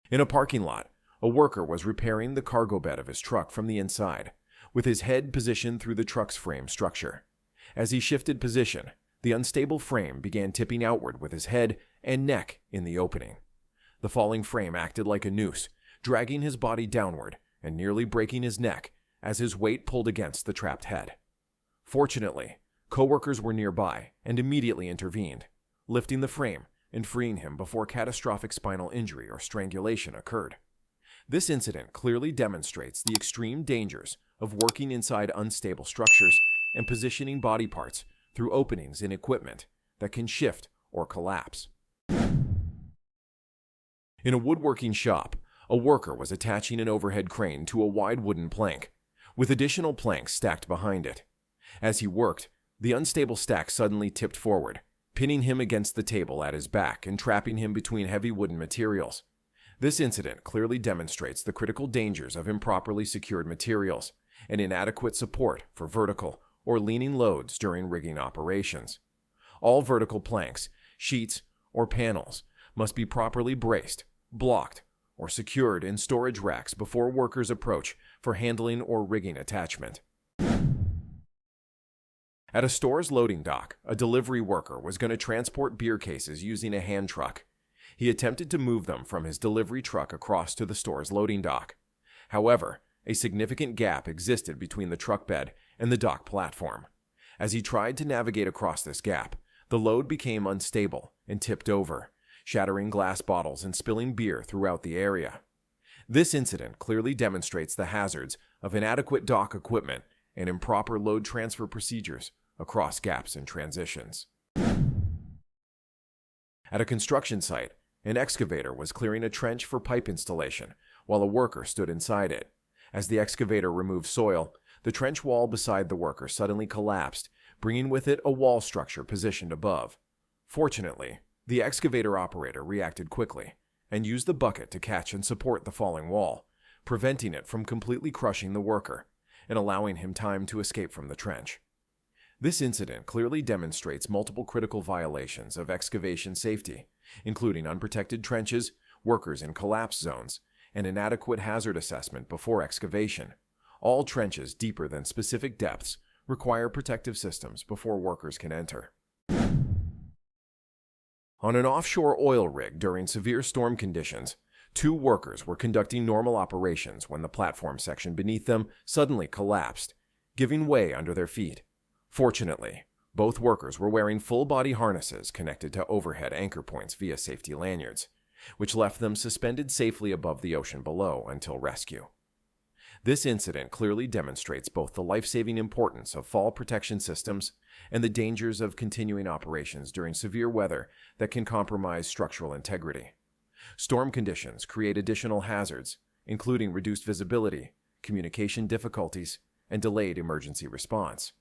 In a parking lot, a worker was repairing the cargo bed of his truck from the inside, with his head positioned through the truck's frame structure. As he shifted position, the unstable frame began tipping outward with his head and neck in the opening. The falling frame acted like a noose, dragging his body downward and nearly breaking his neck as his weight pulled against the trapped head. Fortunately, coworkers were nearby and immediately intervened, lifting the frame and freeing him before catastrophic spinal injury or strangulation occurred. This incident clearly demonstrates the extreme dangers of working inside unstable structures and positioning body parts through openings in equipment that can shift or collapse. In a woodworking shop, a worker was attaching an overhead crane to a wide wooden plank, with additional planks stacked behind it. As he worked, the unstable stack suddenly tipped forward, pinning him against the table at his back and trapping him between heavy wooden materials. This incident clearly demonstrates the critical dangers of improperly secured materials and inadequate support for vertical or leaning loads during rigging operations. All vertical planks, sheets, or panels must be properly braced, blocked, or secured in storage racks before workers approach for handling or rigging attachment. At a store's loading dock, a delivery worker was going to transport beer cases using a hand truck. He attempted to move them from his delivery truck across to the store's loading dock. However, a significant gap existed between the truck bed and the dock platform. As he tried to navigate across this gap, the load became unstable and tipped over, shattering glass bottles and spilling beer throughout the area. This incident clearly demonstrates the hazards of inadequate dock equipment and improper load transfer procedures across gaps and transitions. At a construction site, an excavator was clearing a trench for pipe installation while a worker stood inside it. As the excavator removed soil, the trench wall beside the worker suddenly collapsed, bringing with it a wall structure positioned above. Fortunately, the excavator operator reacted quickly and used the bucket to catch and support the falling wall, preventing it from completely crushing the worker and allowing him time to escape from the trench. This incident clearly demonstrates multiple critical violations of excavation safety, including unprotected trenches, workers in collapse zones, and inadequate hazard assessment before excavation. All trenches deeper than specific depths require protective systems before workers can enter. On an offshore oil rig during severe storm conditions, 2 workers were conducting normal operations when the platform section beneath them suddenly collapsed, giving way under their feet. Fortunately, both workers were wearing full-body harnesses connected to overhead anchor points via safety lanyards, which left them suspended safely above the ocean below until rescue. This incident clearly demonstrates both the life-saving importance of fall protection systems and the dangers of continuing operations during severe weather that can compromise structural integrity. Storm conditions create additional hazards, including reduced visibility, communication difficulties, and delayed emergency response.